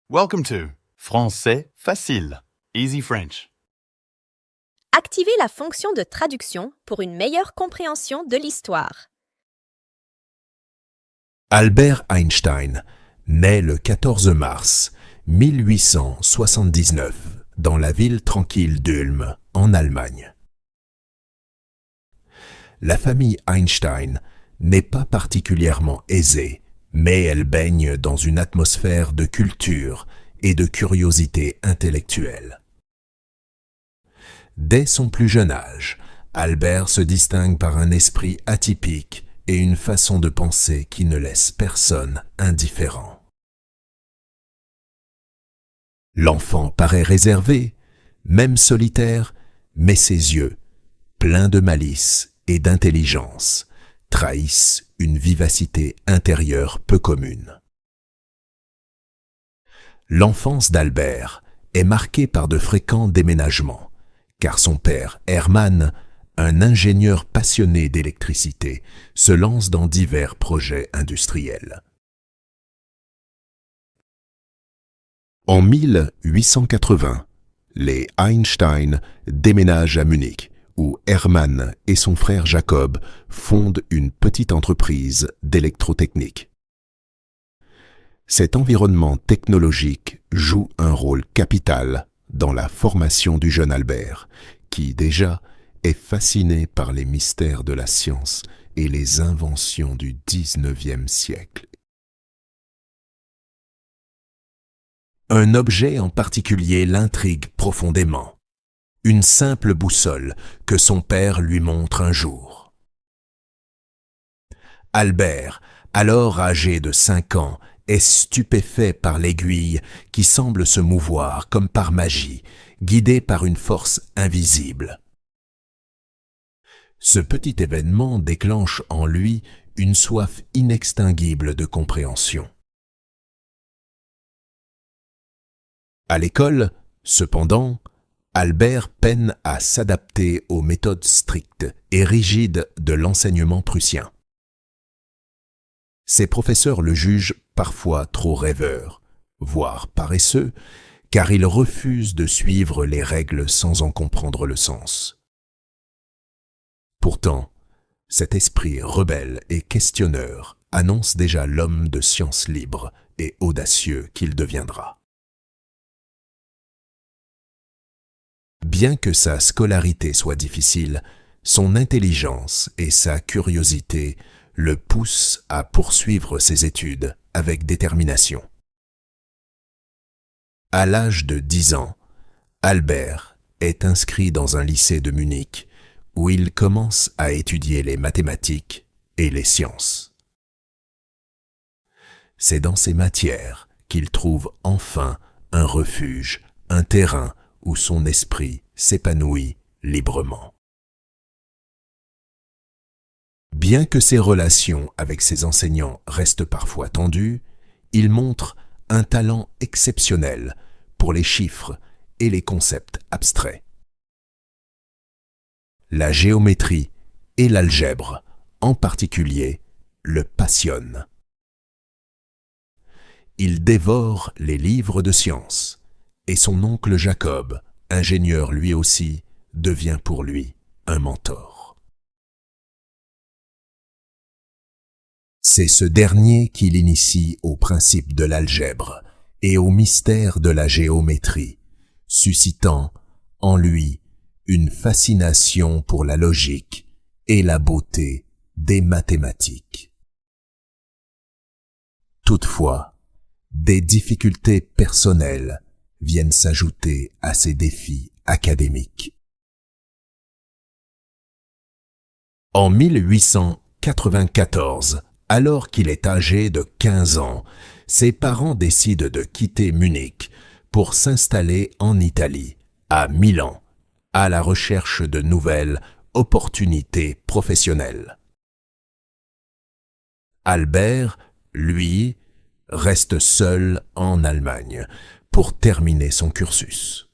Welcome to Français facile, Easy French. Activez la fonction de traduction pour une meilleure compréhension de l'histoire. Albert Einstein naît le 14 mars 1879 dans la ville tranquille d'Ulm, en Allemagne. La famille Einstein n'est pas particulièrement aisée, mais elle baigne dans une atmosphère de culture et de curiosité intellectuelle. Dès son plus jeune âge, Albert se distingue par un esprit atypique et une façon de penser qui ne laisse personne indifférent. L'enfant paraît réservé, même solitaire, mais ses yeux, pleins de malice et d'intelligence, trahissent une vivacité intérieure peu commune. L'enfance d'Albert est marquée par de fréquents déménagements, car son père, Hermann, un ingénieur passionné d'électricité, se lance dans divers projets industriels. En 1880, les Einstein déménagent à Munich, où Hermann et son frère Jacob fondent une petite entreprise d'électrotechnique. Cet environnement technologique joue un rôle capital dans la formation du jeune Albert, qui déjà est fasciné par les mystères de la science et les inventions du XIXe siècle. Un objet en particulier l'intrigue profondément. Une simple boussole que son père lui montre un jour. Albert, alors âgé de 5 ans, est stupéfait par l'aiguille qui semble se mouvoir comme par magie, guidée par une force invisible. Ce petit événement déclenche en lui une soif inextinguible de compréhension. À l'école, cependant, Albert peine à s'adapter aux méthodes strictes et rigides de l'enseignement prussien. Ses professeurs le jugent parfois trop rêveur, voire paresseux, car il refuse de suivre les règles sans en comprendre le sens. Pourtant, cet esprit rebelle et questionneur annonce déjà l'homme de science libre et audacieux qu'il deviendra. Bien que sa scolarité soit difficile, son intelligence et sa curiosité le poussent à poursuivre ses études avec détermination. À l'âge de 10 ans, Albert est inscrit dans un lycée de Munich où il commence à étudier les mathématiques et les sciences. C'est dans ces matières qu'il trouve enfin un refuge, un terrain où son esprit s'épanouit librement. Bien que ses relations avec ses enseignants restent parfois tendues, il montre un talent exceptionnel pour les chiffres et les concepts abstraits. La géométrie et l'algèbre, en particulier, le passionnent. Il dévore les livres de sciences, et son oncle Jacob, ingénieur lui aussi, devient pour lui un mentor. C'est ce dernier qui l'initie au principe de l'algèbre et au mystère de la géométrie, suscitant en lui une fascination pour la logique et la beauté des mathématiques. Toutefois, des difficultés personnelles viennent s'ajouter à ses défis académiques. En 1894, alors qu'il est âgé de 15 ans, ses parents décident de quitter Munich pour s'installer en Italie, à Milan, à la recherche de nouvelles opportunités professionnelles. Albert, lui, reste seul en Allemagne pour terminer son cursus.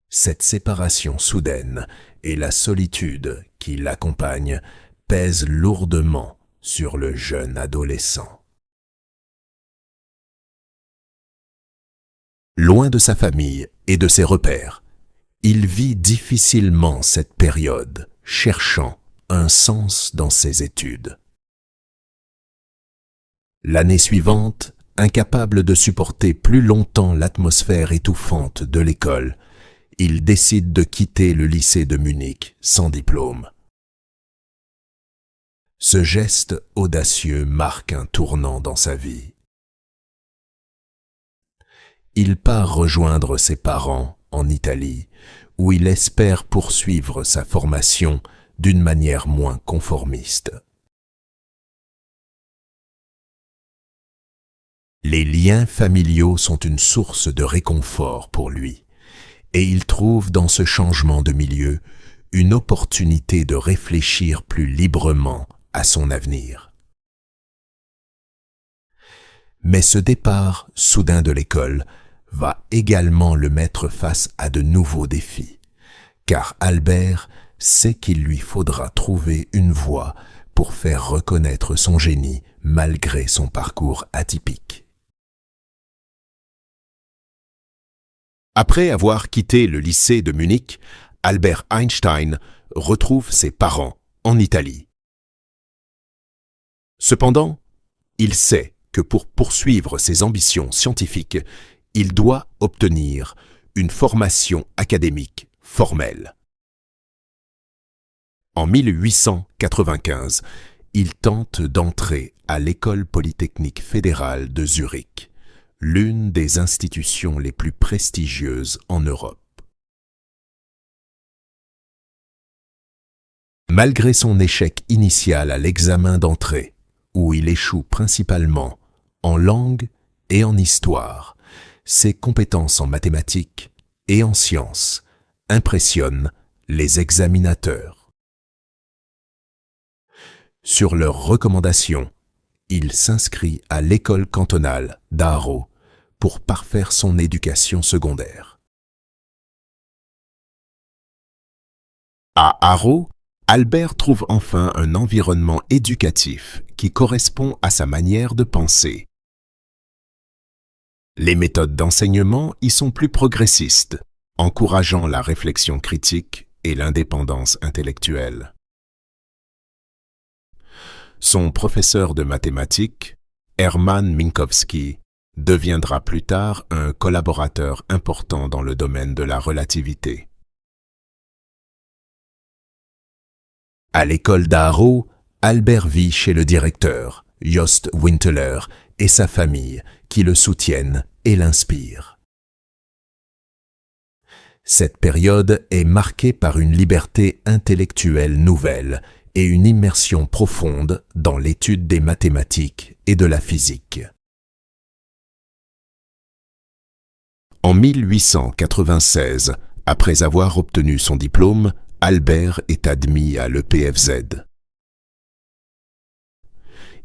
Cette séparation soudaine et la solitude qui l'accompagne pèsent lourdement sur le jeune adolescent. loin de sa famille et de ses repères. Il vit difficilement cette période, cherchant un sens dans ses études. L'année suivante, incapable de supporter plus longtemps l'atmosphère étouffante de l'école, il décide de quitter le lycée de Munich sans diplôme. Ce geste audacieux marque un tournant dans sa vie. Il part rejoindre ses parents en Italie, où il espère poursuivre sa formation d'une manière moins conformiste. Les liens familiaux sont une source de réconfort pour lui, et il trouve dans ce changement de milieu une opportunité de réfléchir plus librement à son avenir. Mais ce départ soudain de l'école va également le mettre face à de nouveaux défis, car Albert sait qu'il lui faudra trouver une voie pour faire reconnaître son génie malgré son parcours atypique. Après avoir quitté le lycée de Munich, Albert Einstein retrouve ses parents en Italie. Cependant, il sait que pour poursuivre ses ambitions scientifiques, il doit obtenir une formation académique formelle. En 1895, il tente d'entrer à l'École polytechnique fédérale de Zurich, l'une des institutions les plus prestigieuses en Europe. Malgré son échec initial à l'examen d'entrée, où il échoue principalement en langue et en histoire, ses compétences en mathématiques et en sciences impressionnent les examinateurs. Sur leur recommandation, il s'inscrit à l'école cantonale d'Aarau pour parfaire son éducation secondaire. À Aarau, Albert trouve enfin un environnement éducatif qui correspond à sa manière de penser. Les méthodes d'enseignement y sont plus progressistes, encourageant la réflexion critique et l'indépendance intellectuelle. Son professeur de mathématiques, Hermann Minkowski, deviendra plus tard un collaborateur important dans le domaine de la relativité. À l'école d'Aarau, Albert vit chez le directeur, Jost Winteler, et sa famille, qui le soutiennent et l'inspirent. Cette période est marquée par une liberté intellectuelle nouvelle et une immersion profonde dans l'étude des mathématiques et de la physique. En 1896, après avoir obtenu son diplôme, Albert est admis à l'EPFZ.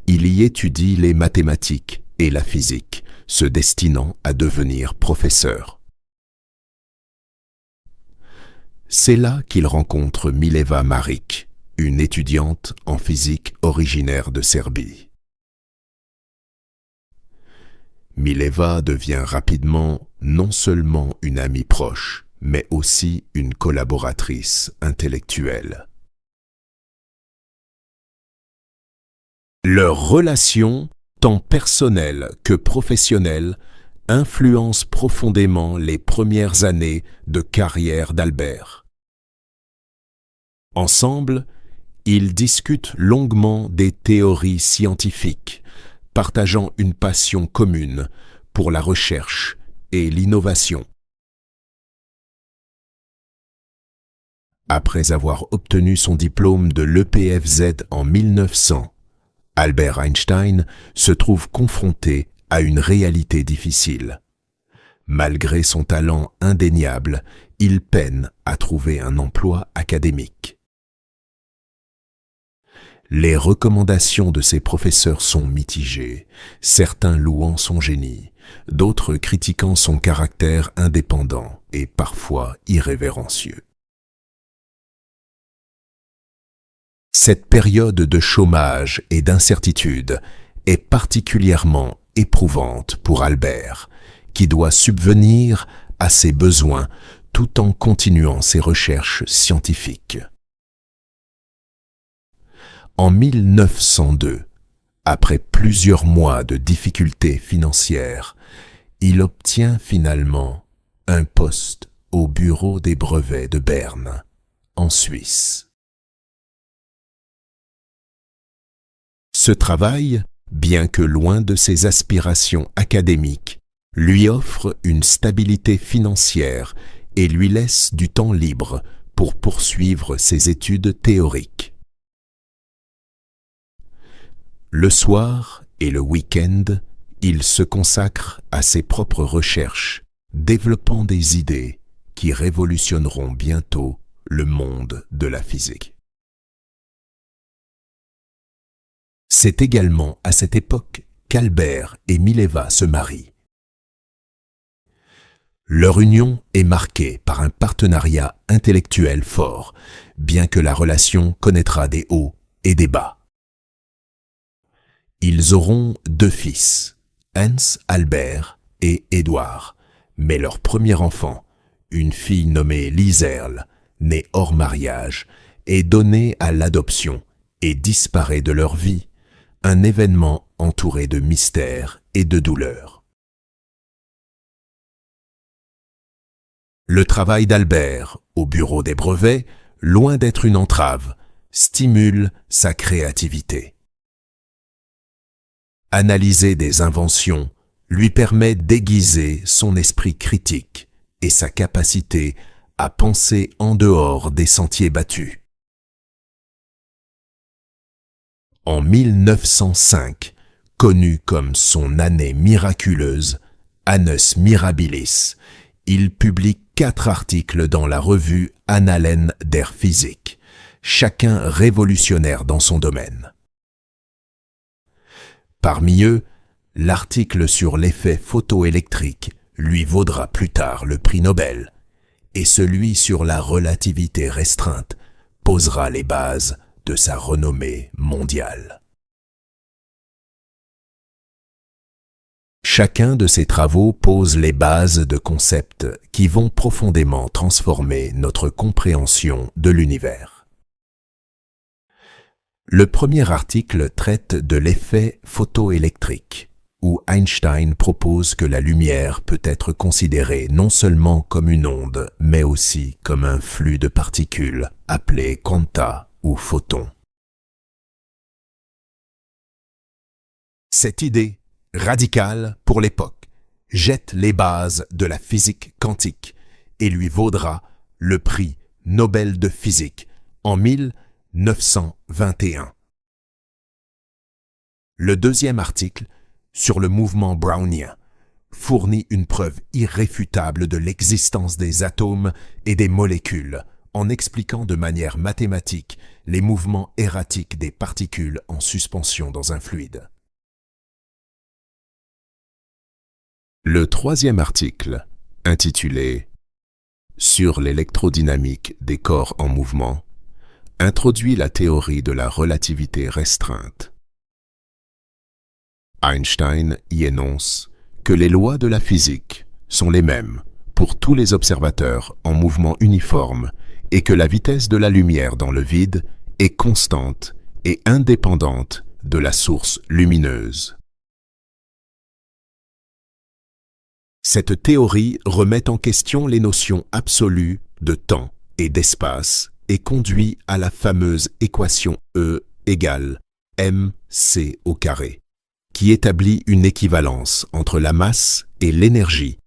Il y étudie les mathématiques et la physique, se destinant à devenir professeur. C'est là qu'il rencontre Mileva Marić, une étudiante en physique originaire de Serbie. Mileva devient rapidement non seulement une amie proche, mais aussi une collaboratrice intellectuelle. Leur relation, tant personnelle que professionnelle, influence profondément les premières années de carrière d'Albert. Ensemble, ils discutent longuement des théories scientifiques, partageant une passion commune pour la recherche et l'innovation. Après avoir obtenu son diplôme de l'EPFZ en 1900, Albert Einstein se trouve confronté à une réalité difficile. Malgré son talent indéniable, il peine à trouver un emploi académique. Les recommandations de ses professeurs sont mitigées, certains louant son génie, d'autres critiquant son caractère indépendant et parfois irrévérencieux. Cette période de chômage et d'incertitude est particulièrement éprouvante pour Albert, qui doit subvenir à ses besoins tout en continuant ses recherches scientifiques. En 1902, après plusieurs mois de difficultés financières, il obtient finalement un poste au bureau des brevets de Berne, en Suisse. Ce travail, bien que loin de ses aspirations académiques, lui offre une stabilité financière et lui laisse du temps libre pour poursuivre ses études théoriques. Le soir et le week-end, il se consacre à ses propres recherches, développant des idées qui révolutionneront bientôt le monde de la physique. C'est également à cette époque qu'Albert et Mileva se marient. Leur union est marquée par un partenariat intellectuel fort, bien que la relation connaîtra des hauts et des bas. Ils auront 2 fils, Hans Albert et Édouard, mais leur premier enfant, une fille nommée Liserl, née hors mariage, est donnée à l'adoption et disparaît de leur vie, un événement entouré de mystère et de douleur. Le travail d'Albert au bureau des brevets, loin d'être une entrave, stimule sa créativité. Analyser des inventions lui permet d'aiguiser son esprit critique et sa capacité à penser en dehors des sentiers battus. En 1905, connu comme son année miraculeuse, Annus Mirabilis, il publie 4 articles dans la revue Annalen der Physik, chacun révolutionnaire dans son domaine. Parmi eux, l'article sur l'effet photoélectrique lui vaudra plus tard le prix Nobel, et celui sur la relativité restreinte posera les bases de sa renommée mondiale. Chacun de ces travaux pose les bases de concepts qui vont profondément transformer notre compréhension de l'univers. Le premier article traite de l'effet photoélectrique, où Einstein propose que la lumière peut être considérée non seulement comme une onde, mais aussi comme un flux de particules appelé quanta ou photons. Cette idée, radicale pour l'époque, jette les bases de la physique quantique et lui vaudra le prix Nobel de physique en 1921. Le deuxième article, sur le mouvement brownien, fournit une preuve irréfutable de l'existence des atomes et des molécules, en expliquant de manière mathématique les mouvements erratiques des particules en suspension dans un fluide. Le troisième article, intitulé « Sur l'électrodynamique des corps en mouvement », introduit la théorie de la relativité restreinte. Einstein y énonce que les lois de la physique sont les mêmes pour tous les observateurs en mouvement uniforme et que la vitesse de la lumière dans le vide est constante et indépendante de la source lumineuse. Cette théorie remet en question les notions absolues de temps et d'espace et conduit à la fameuse équation E égale mc au carré, qui établit une équivalence entre la masse et l'énergie.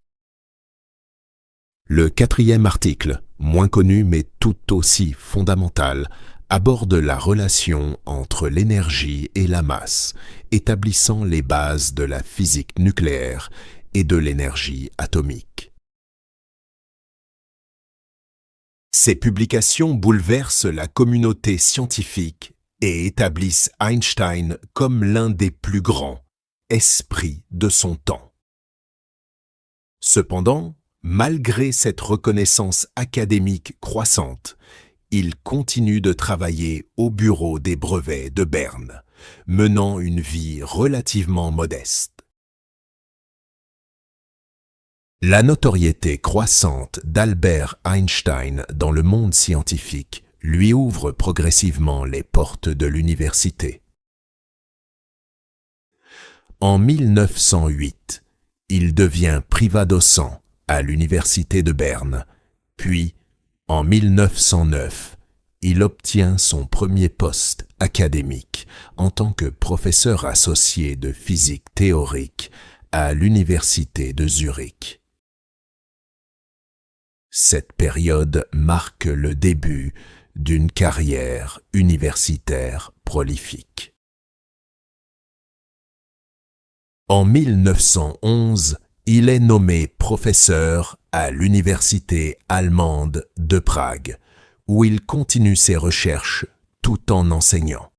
Le quatrième article, moins connu mais tout aussi fondamental, aborde la relation entre l'énergie et la masse, établissant les bases de la physique nucléaire et de l'énergie atomique. Ces publications bouleversent la communauté scientifique et établissent Einstein comme l'un des plus grands esprits de son temps. Cependant, malgré cette reconnaissance académique croissante, il continue de travailler au bureau des brevets de Berne, menant une vie relativement modeste. La notoriété croissante d'Albert Einstein dans le monde scientifique lui ouvre progressivement les portes de l'université. En 1908, il devient privat-docent à l'université de Berne, puis, en 1909, il obtient son premier poste académique en tant que professeur associé de physique théorique à l'université de Zurich. Cette période marque le début d'une carrière universitaire prolifique. En 1911, il est nommé professeur à l'université allemande de Prague, où il continue ses recherches tout en enseignant.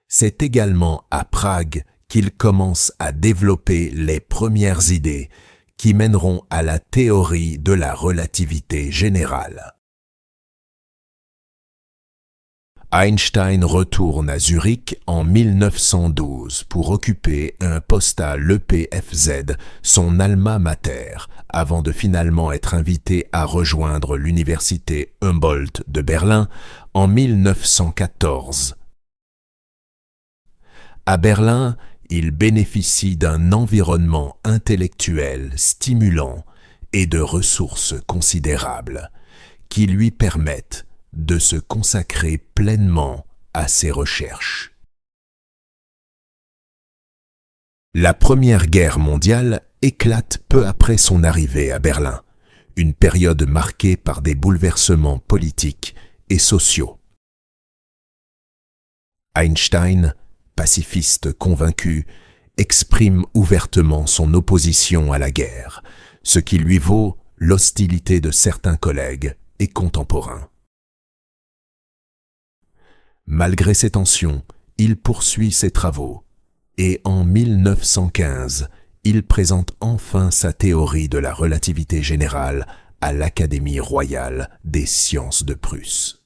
C'est également à Prague qu'il commence à développer les premières idées qui mèneront à la théorie de la relativité générale. Einstein retourne à Zurich en 1912 pour occuper un poste à l'EPFZ, son alma mater, avant de finalement être invité à rejoindre l'université Humboldt de Berlin en 1914. À Berlin, il bénéficie d'un environnement intellectuel stimulant et de ressources considérables qui lui permettent de se consacrer pleinement à ses recherches. La Première Guerre mondiale éclate peu après son arrivée à Berlin, une période marquée par des bouleversements politiques et sociaux. Einstein, pacifiste convaincu, exprime ouvertement son opposition à la guerre, ce qui lui vaut l'hostilité de certains collègues et contemporains. Malgré ces tensions, il poursuit ses travaux et en 1915, il présente enfin sa théorie de la relativité générale à l'Académie royale des sciences de Prusse.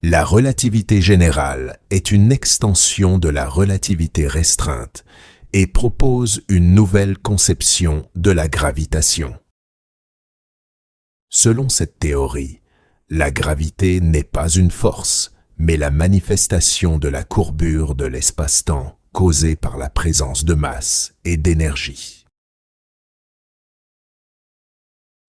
La relativité générale est une extension de la relativité restreinte et propose une nouvelle conception de la gravitation. Selon cette théorie, la gravité n'est pas une force, mais la manifestation de la courbure de l'espace-temps causée par la présence de masse et d'énergie.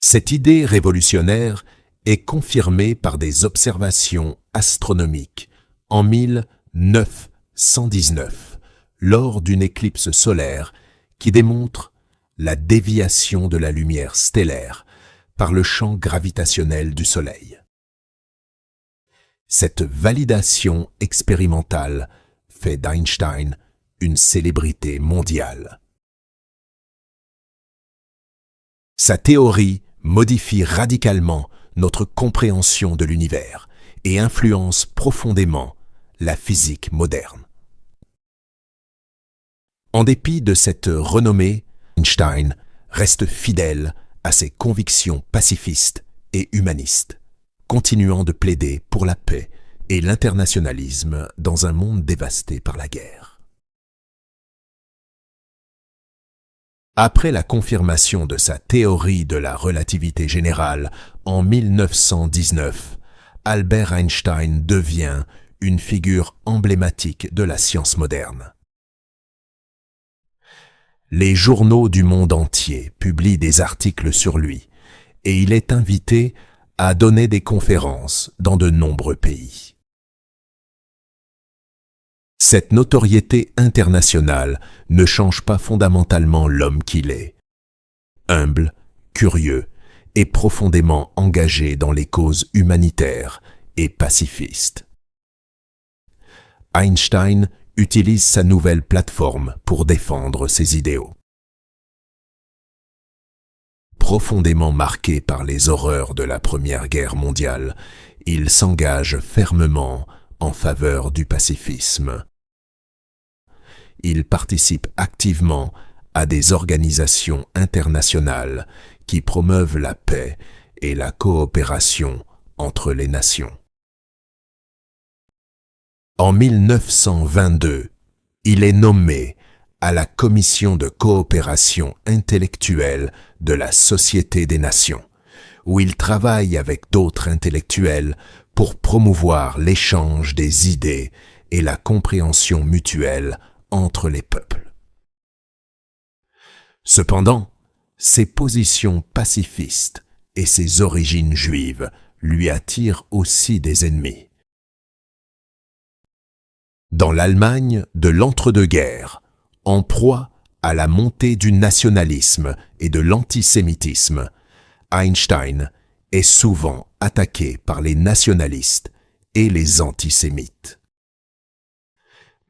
Cette idée révolutionnaire est confirmée par des observations astronomiques en 1919, lors d'une éclipse solaire qui démontre la déviation de la lumière stellaire par le champ gravitationnel du Soleil. Cette validation expérimentale fait d'Einstein une célébrité mondiale. Sa théorie modifie radicalement notre compréhension de l'univers et influence profondément la physique moderne. En dépit de cette renommée, Einstein reste fidèle à ses convictions pacifistes et humanistes, continuant de plaider pour la paix et l'internationalisme dans un monde dévasté par la guerre. Après la confirmation de sa théorie de la relativité générale en 1919, Albert Einstein devient une figure emblématique de la science moderne. Les journaux du monde entier publient des articles sur lui et il est invité à donner des conférences dans de nombreux pays. Cette notoriété internationale ne change pas fondamentalement l'homme qu'il est. Humble, curieux et profondément engagé dans les causes humanitaires et pacifistes. Einstein utilise sa nouvelle plateforme pour défendre ses idéaux. Profondément marqué par les horreurs de la Première Guerre mondiale, il s'engage fermement en faveur du pacifisme. Il participe activement à des organisations internationales qui promeuvent la paix et la coopération entre les nations. En 1922, il est nommé à la Commission de coopération intellectuelle de la Société des Nations, où il travaille avec d'autres intellectuels pour promouvoir l'échange des idées et la compréhension mutuelle entre les peuples. Cependant, ses positions pacifistes et ses origines juives lui attirent aussi des ennemis. Dans l'Allemagne de l'entre-deux-guerres, en proie à la montée du nationalisme et de l'antisémitisme, Einstein est souvent attaqué par les nationalistes et les antisémites.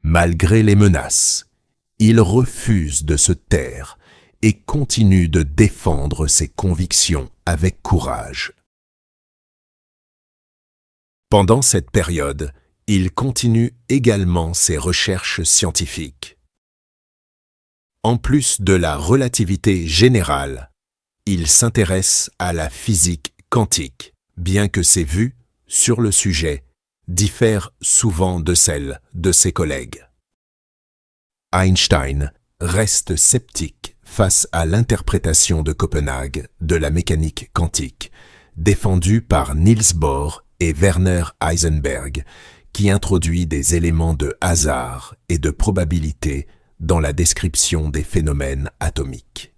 Malgré les menaces, il refuse de se taire et continue de défendre ses convictions avec courage. Pendant cette période, il continue également ses recherches scientifiques. En plus de la relativité générale, il s'intéresse à la physique quantique, bien que ses vues sur le sujet diffèrent souvent de celles de ses collègues. Einstein reste sceptique face à l'interprétation de Copenhague de la mécanique quantique, défendue par Niels Bohr et Werner Heisenberg, qui introduit des éléments de hasard et de probabilité dans la description des phénomènes atomiques.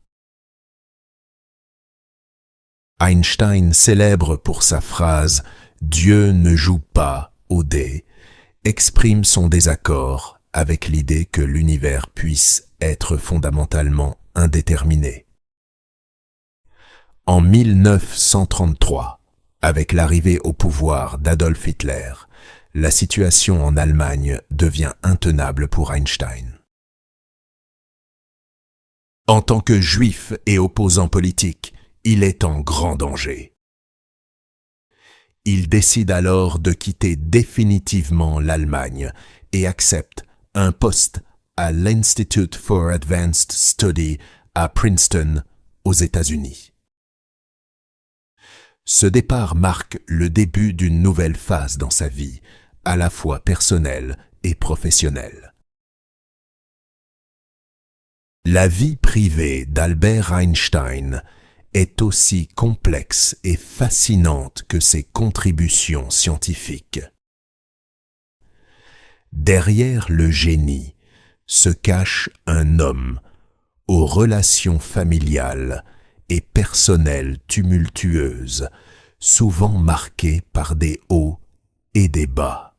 Einstein, célèbre pour sa phrase « Dieu ne joue pas au dé », exprime son désaccord avec l'idée que l'univers puisse être fondamentalement indéterminé. En 1933, avec l'arrivée au pouvoir d'Adolf Hitler, la situation en Allemagne devient intenable pour Einstein. En tant que juif et opposant politique, il est en grand danger. Il décide alors de quitter définitivement l'Allemagne et accepte un poste à l'Institute for Advanced Study à Princeton, aux États-Unis. Ce départ marque le début d'une nouvelle phase dans sa vie, à la fois personnelle et professionnelle. La vie privée d'Albert Einstein est aussi complexe et fascinante que ses contributions scientifiques. Derrière le génie se cache un homme aux relations familiales et personnelles tumultueuses, souvent marquées par des hauts et des bas.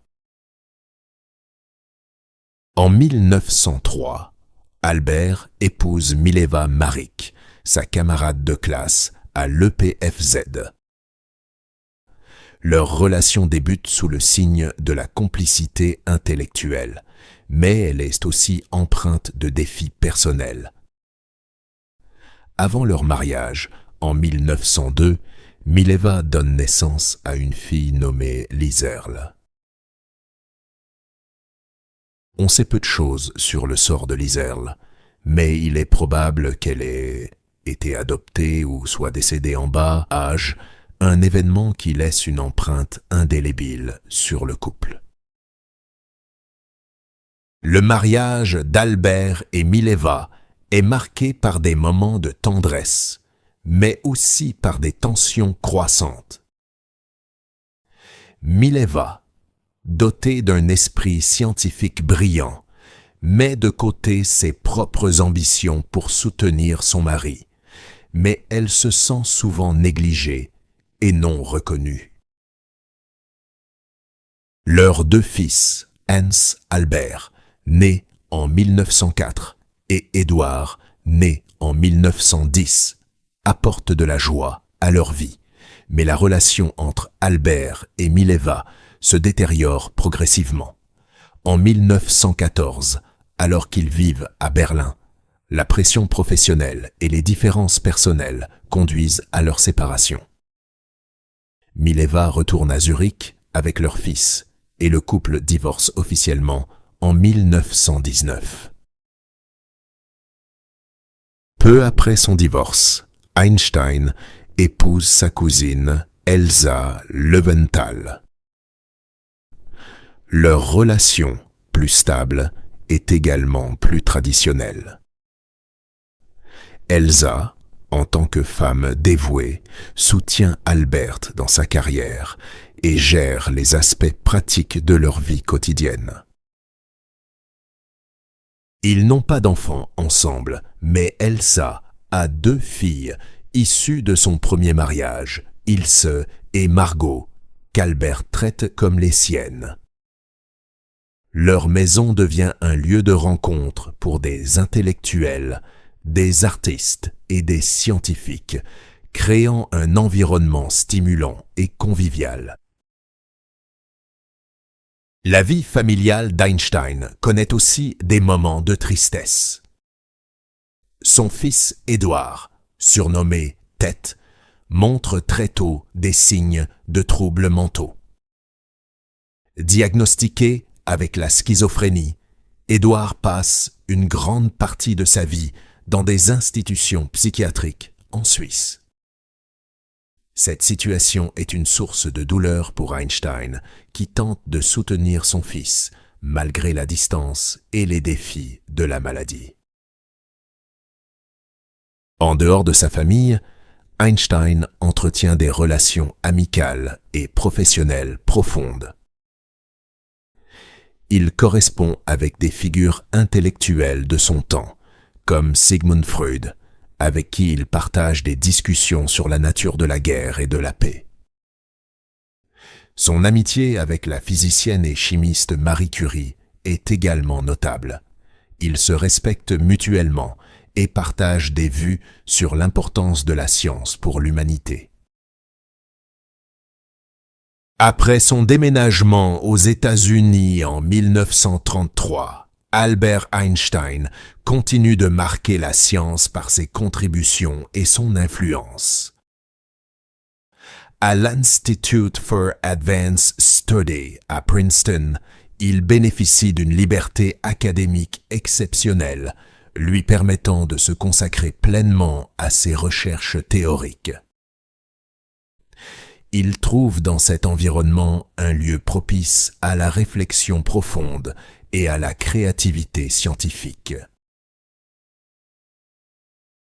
En 1903, Albert épouse Mileva Maric, sa camarade de classe à l'EPFZ. Leur relation débute sous le signe de la complicité intellectuelle, mais elle est aussi empreinte de défis personnels. Avant leur mariage, en 1902, Mileva donne naissance à une fille nommée Liserl. On sait peu de choses sur le sort de Liserl, mais il est probable qu'elle ait été adoptée ou soit décédée en bas âge, un événement qui laisse une empreinte indélébile sur le couple. Le mariage d'Albert et Mileva est marqué par des moments de tendresse, mais aussi par des tensions croissantes. Mileva, dotée d'un esprit scientifique brillant, met de côté ses propres ambitions pour soutenir son mari, mais elle se sent souvent négligée et non reconnue. Leurs deux fils, Hans Albert, né en 1904, et Édouard, né en 1910, apportent de la joie à leur vie, mais la relation entre Albert et Mileva se détériore progressivement. En 1914, alors qu'ils vivent à Berlin, la pression professionnelle et les différences personnelles conduisent à leur séparation. Mileva retourne à Zurich avec leur fils et le couple divorce officiellement en 1919. Peu après son divorce, Einstein épouse sa cousine Elsa Löwenthal. Leur relation, plus stable, est également plus traditionnelle. Elsa, en tant que femme dévouée, soutient Albert dans sa carrière et gère les aspects pratiques de leur vie quotidienne. Ils n'ont pas d'enfants ensemble, mais Elsa a 2 filles issues de son premier mariage, Ilse et Margot, qu'Albert traite comme les siennes. Leur maison devient un lieu de rencontre pour des intellectuels, des artistes et des scientifiques, créant un environnement stimulant et convivial. La vie familiale d'Einstein connaît aussi des moments de tristesse. Son fils Édouard, surnommé Tête, montre très tôt des signes de troubles mentaux. Diagnostiqué avec la schizophrénie, Édouard passe une grande partie de sa vie dans des institutions psychiatriques en Suisse. Cette situation est une source de douleur pour Einstein, qui tente de soutenir son fils, malgré la distance et les défis de la maladie. En dehors de sa famille, Einstein entretient des relations amicales et professionnelles profondes. Il correspond avec des figures intellectuelles de son temps, comme Sigmund Freud, avec qui il partage des discussions sur la nature de la guerre et de la paix. Son amitié avec la physicienne et chimiste Marie Curie est également notable. Ils se respectent mutuellement et partagent des vues sur l'importance de la science pour l'humanité. Après son déménagement aux États-Unis en 1933, Albert Einstein continue de marquer la science par ses contributions et son influence. À l'Institute for Advanced Study à Princeton, il bénéficie d'une liberté académique exceptionnelle, lui permettant de se consacrer pleinement à ses recherches théoriques. Il trouve dans cet environnement un lieu propice à la réflexion profonde et à la créativité scientifique.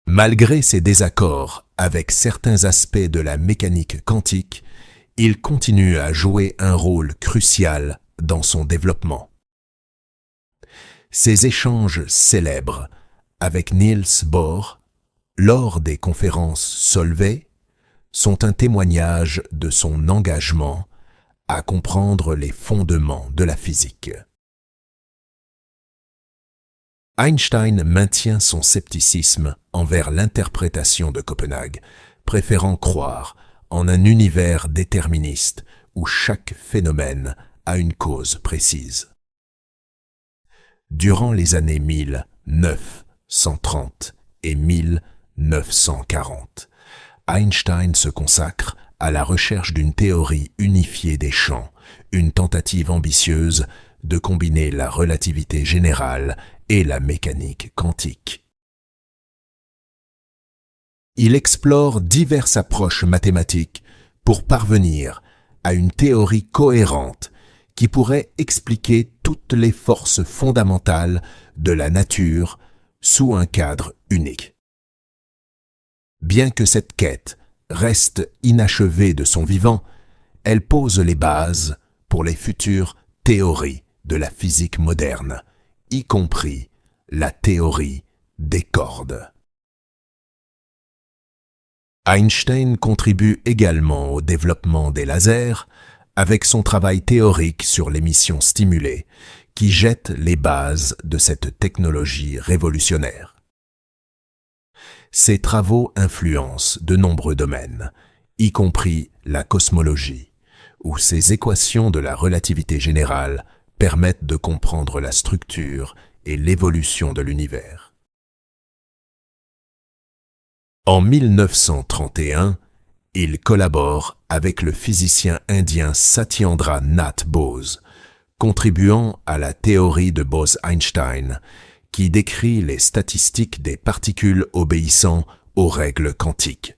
Malgré ses désaccords avec certains aspects de la mécanique quantique, il continue à jouer un rôle crucial dans son développement. Ses échanges célèbres avec Niels Bohr, lors des conférences Solvay, sont un témoignage de son engagement à comprendre les fondements de la physique. Einstein maintient son scepticisme envers l'interprétation de Copenhague, préférant croire en un univers déterministe où chaque phénomène a une cause précise. Durant les années 1930 et 1940, Einstein se consacre à la recherche d'une théorie unifiée des champs, une tentative ambitieuse de combiner la relativité générale et la mécanique quantique. Il explore diverses approches mathématiques pour parvenir à une théorie cohérente qui pourrait expliquer toutes les forces fondamentales de la nature sous un cadre unique. Bien que cette quête reste inachevée de son vivant, elle pose les bases pour les futures théories de la physique moderne, y compris la théorie des cordes. Einstein contribue également au développement des lasers avec son travail théorique sur l'émission stimulée qui jette les bases de cette technologie révolutionnaire. Ses travaux influencent de nombreux domaines, y compris la cosmologie, où ses équations de la relativité générale permettent de comprendre la structure et l'évolution de l'univers. En 1931, il collabore avec le physicien indien Satyendra Nath Bose, contribuant à la théorie de Bose-Einstein, qui décrit les statistiques des particules obéissant aux règles quantiques.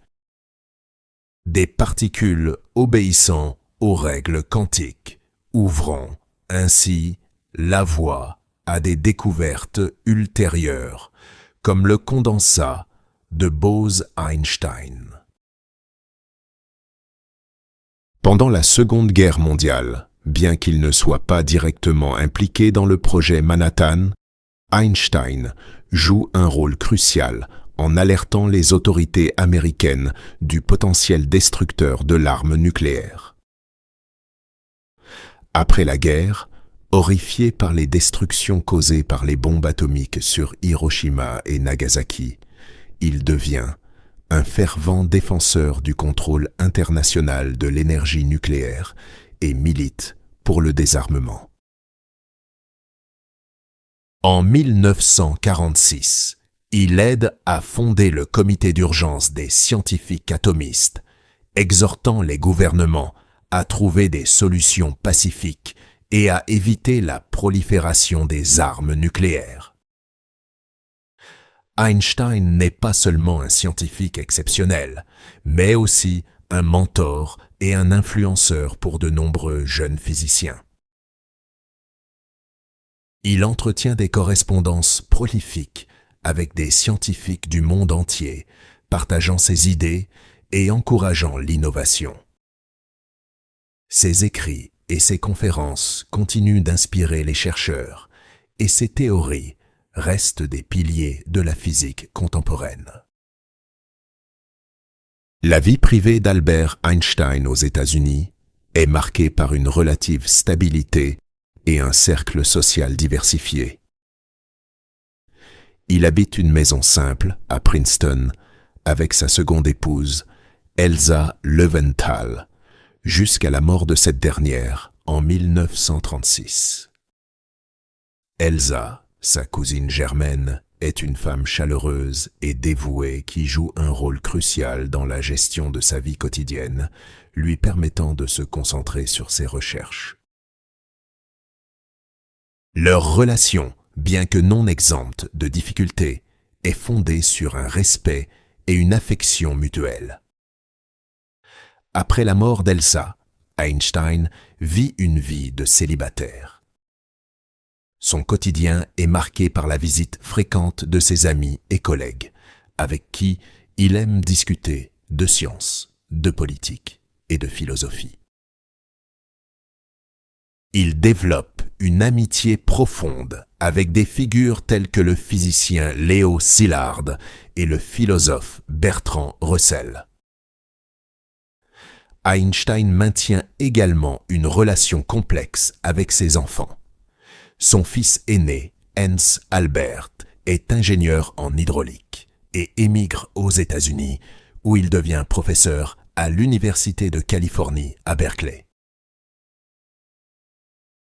Des particules obéissant aux règles quantiques, ouvrant ainsi la voie à des découvertes ultérieures, comme le condensat de Bose-Einstein. Pendant la Seconde Guerre mondiale, bien qu'il ne soit pas directement impliqué dans le projet Manhattan, Einstein joue un rôle crucial en alertant les autorités américaines du potentiel destructeur de l'arme nucléaire. Après la guerre, horrifié par les destructions causées par les bombes atomiques sur Hiroshima et Nagasaki, il devient un fervent défenseur du contrôle international de l'énergie nucléaire et milite pour le désarmement. En 1946, il aide à fonder le comité d'urgence des scientifiques atomistes, exhortant les gouvernements à trouver des solutions pacifiques et à éviter la prolifération des armes nucléaires. Einstein n'est pas seulement un scientifique exceptionnel, mais aussi un mentor et un influenceur pour de nombreux jeunes physiciens. Il entretient des correspondances prolifiques avec des scientifiques du monde entier, partageant ses idées et encourageant l'innovation. Ses écrits et ses conférences continuent d'inspirer les chercheurs, et ses théories restent des piliers de la physique contemporaine. La vie privée d'Albert Einstein aux États-Unis est marquée par une relative stabilité et un cercle social diversifié. Il habite une maison simple à Princeton avec sa seconde épouse, Elsa Löwenthal, jusqu'à la mort de cette dernière en 1936. Elsa, sa cousine germaine, est une femme chaleureuse et dévouée qui joue un rôle crucial dans la gestion de sa vie quotidienne, lui permettant de se concentrer sur ses recherches. Leur relation, bien que non exempte de difficultés, est fondée sur un respect et une affection mutuelle. Après la mort d'Elsa, Einstein vit une vie de célibataire. Son quotidien est marqué par la visite fréquente de ses amis et collègues, avec qui il aime discuter de science, de politique et de philosophie. Il développe une amitié profonde avec des figures telles que le physicien Léo Szilard et le philosophe Bertrand Russell. Einstein maintient également une relation complexe avec ses enfants. Son fils aîné, Hans Albert, est ingénieur en hydraulique et émigre aux États-Unis, où il devient professeur à l'Université de Californie à Berkeley.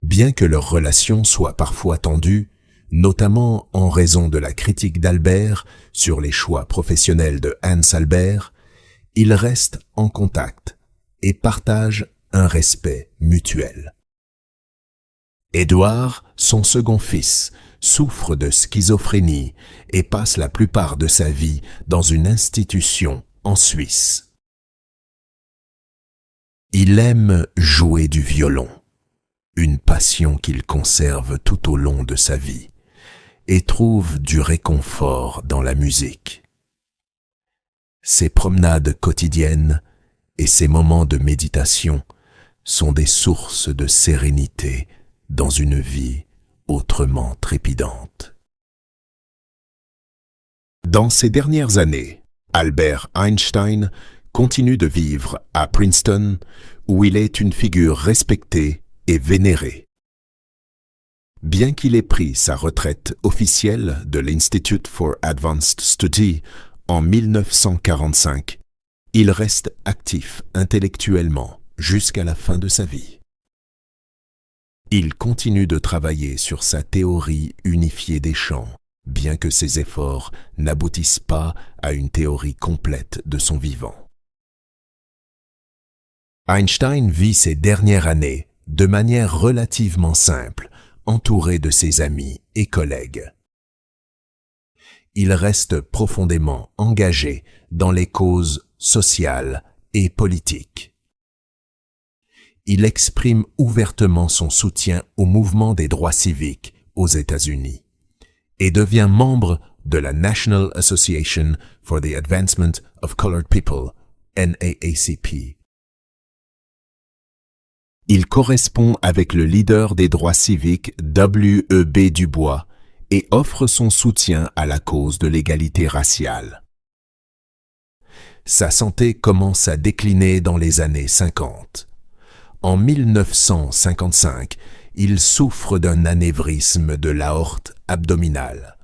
Bien que leur relation soit parfois tendue, notamment en raison de la critique d'Albert sur les choix professionnels de Hans Albert, ils restent en contact et partagent un respect mutuel. Édouard, son second fils, souffre de schizophrénie et passe la plupart de sa vie dans une institution en Suisse. Il aime jouer du violon, une passion qu'il conserve tout au long de sa vie, et trouve du réconfort dans la musique. Ses promenades quotidiennes et ses moments de méditation sont des sources de sérénité dans une vie autrement trépidante. Dans ces dernières années, Albert Einstein continue de vivre à Princeton, où il est une figure respectée et vénérée. Bien qu'il ait pris sa retraite officielle de l'Institute for Advanced Study en 1945, il reste actif intellectuellement jusqu'à la fin de sa vie. Il continue de travailler sur sa théorie unifiée des champs, bien que ses efforts n'aboutissent pas à une théorie complète de son vivant. Einstein vit ses dernières années de manière relativement simple, entouré de ses amis et collègues. Il reste profondément engagé dans les causes sociales et politiques. Il exprime ouvertement son soutien au mouvement des droits civiques aux États-Unis et devient membre de la National Association for the Advancement of Colored People, NAACP. Il correspond avec le leader des droits civiques W.E.B. Du Bois et offre son soutien à la cause de l'égalité raciale. Sa santé commence à décliner dans les années 50. En 1955, il souffre d'un anévrisme de l'aorte abdominale.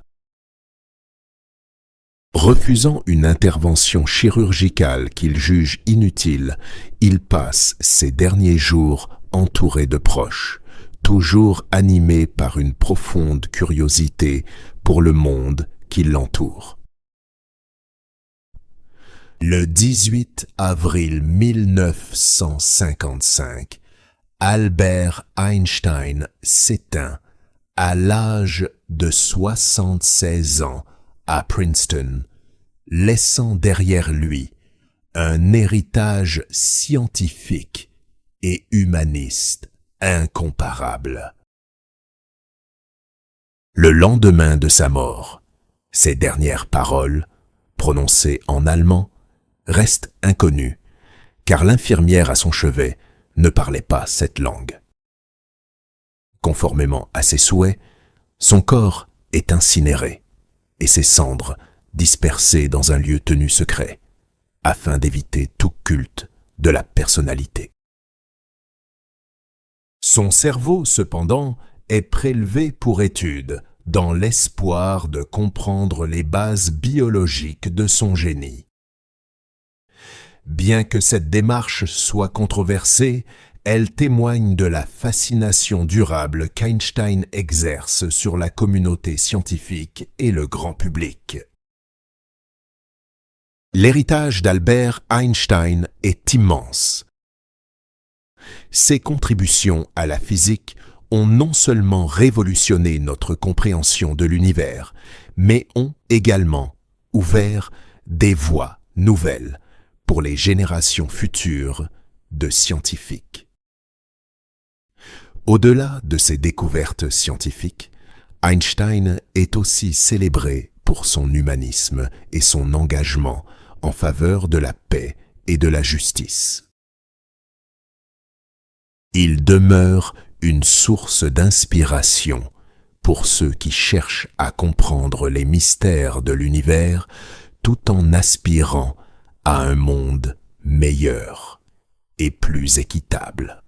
Refusant une intervention chirurgicale qu'il juge inutile, il passe ses derniers jours entouré de proches, toujours animé par une profonde curiosité pour le monde qui l'entoure. Le 18 avril 1955, Albert Einstein s'éteint à l'âge de 76 ans à Princeton, laissant derrière lui un héritage scientifique et humaniste incomparable. Le lendemain de sa mort, ses dernières paroles, prononcées en allemand, restent inconnues, car l'infirmière à son chevet ne parlait pas cette langue. Conformément à ses souhaits, son corps est incinéré et ses cendres dispersées dans un lieu tenu secret, afin d'éviter tout culte de la personnalité. Son cerveau, cependant, est prélevé pour étude, dans l'espoir de comprendre les bases biologiques de son génie. Bien que cette démarche soit controversée, elle témoigne de la fascination durable qu'Einstein exerce sur la communauté scientifique et le grand public. L'héritage d'Albert Einstein est immense. Ses contributions à la physique ont non seulement révolutionné notre compréhension de l'univers, mais ont également ouvert des voies nouvelles pour les générations futures de scientifiques. Au-delà de ses découvertes scientifiques, Einstein est aussi célébré pour son humanisme et son engagement en faveur de la paix et de la justice. Il demeure une source d'inspiration pour ceux qui cherchent à comprendre les mystères de l'univers tout en aspirant à un monde meilleur et plus équitable.